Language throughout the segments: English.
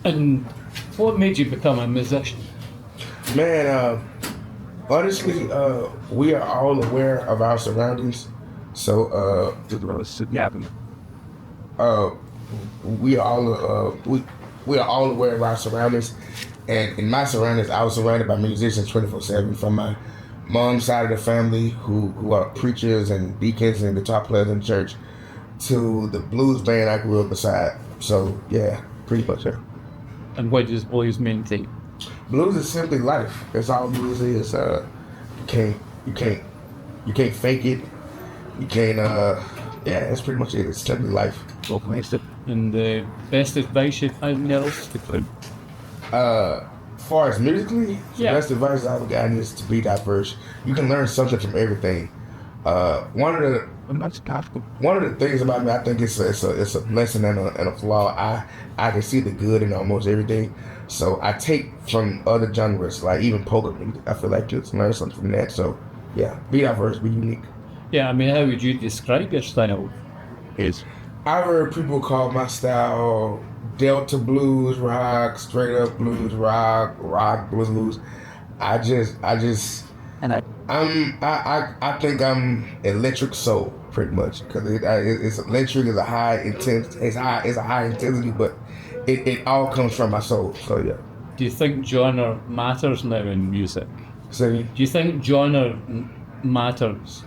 And what made you become a musician? Man, honestly, we are all aware of our surroundings. So, we are all aware of our surroundings. And in my surroundings, I was surrounded by musicians 24/7 from my mom's side of the family, who are preachers and deacons and guitar players in church, to the blues band I grew up beside. So yeah, pretty much yeah. And what does blues mean to you? Blues is simply life. That's all blues is. You can't fake it. You can't. Yeah, that's pretty much it. It's simply life. And the best advice you've had in your life? As far as musically, the best advice I've gotten is to be diverse. You can learn something from everything. One of the things about me, I think it's a blessing and a flaw. I can see the good in almost everything. So I take from other genres, like even polka music. I feel like you can learn something from that. So yeah, be diverse, be unique. Yeah, I mean, how would you describe your style? I've heard people call my style Delta blues rock, straight up blues rock blues. I think I'm electric soul pretty much, because it's electric, it's a high intensity, but it all comes from my soul. So yeah. Do you think genre matters now in music? So Do you think genre matters?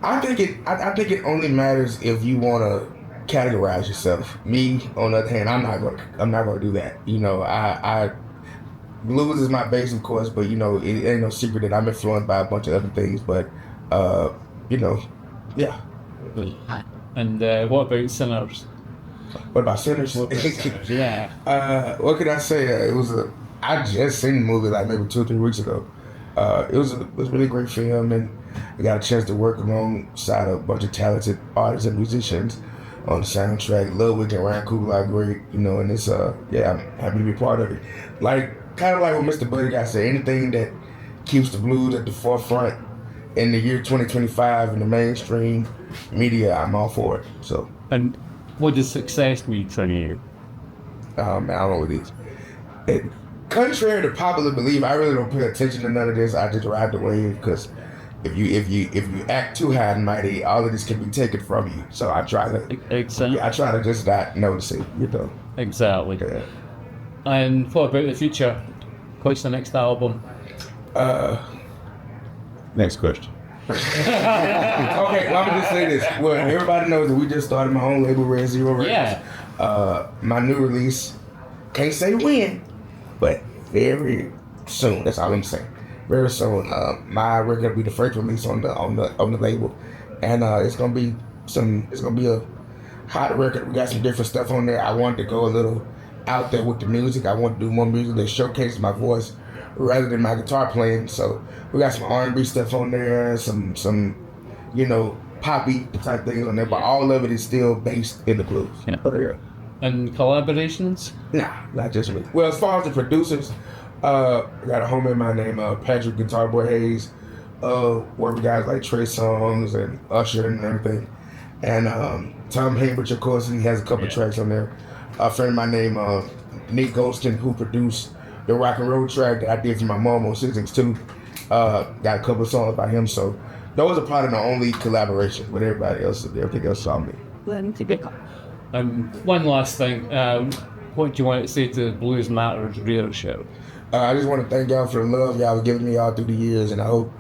I think it only matters if you want to categorize yourself. Me, on the other hand, I'm not gonna do that. You know, I blues is my base, of course, but you know, it ain't no secret that I'm influenced by a bunch of other things. But you know, yeah. And what about sinners? What about Sinners? Yeah. What could I say? I just seen the movie like maybe 2 or 3 weeks ago. It was a really great film, and I got a chance to work alongside a bunch of talented artists and musicians on the soundtrack. Ludwig and Ryan Coogler are great, you know, and it's yeah, I'm happy to be part of it. Like kind of like what Mr. Buddy got said, anything that keeps the blues at the forefront in the year 2025 in the mainstream media, I'm all for it. So. And what does success mean for you? Man, I don't know what it is. Contrary to popular belief, I really don't pay attention to none of this. I just ride the wave, because if you act too high and mighty, all of this can be taken from you. So I try to just not notice it, you know. Exactly. Yeah. And what about the future? What's the next album? Next question. Okay, well, I'm gonna just say this. Well, everybody knows that we just started my own label, Red Zero Records. Yeah. My new release, can't say when, but very soon. That's all I'm saying. Very soon. My record will be the first release on the label, and it's gonna be a hot record. We got some different stuff on there. I wanted to go a little out there with the music. I want to do more music that showcases my voice rather than my guitar playing. So we got some R&B stuff on there, some you know, poppy type things on there, but all of it is still based in the blues. Yeah. And collaborations? Nah, not just me. Well, as far as the producers, I got a homie of mine named Patrick Guitar Boy Hayes, work with guys like Trey Songz and Usher and everything. And Tom Haybridge, of course, he has a couple tracks on there. A friend of mine named Nick Golston, who produced the rock and roll track that I did for my mom on 662, got a couple of songs by him. So those are probably the only collaboration with everybody else. Everything else saw me. One last thing. What do you want to say to the Blues Matters readership? I just want to thank y'all for the love y'all have given me all through the years, and I hope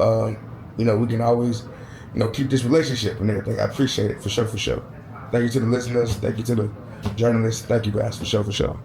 you know, we can always, you know, keep this relationship and everything. I appreciate it for sure. Thank you to the listeners. Thank you to the journalists. Thank you guys for sure.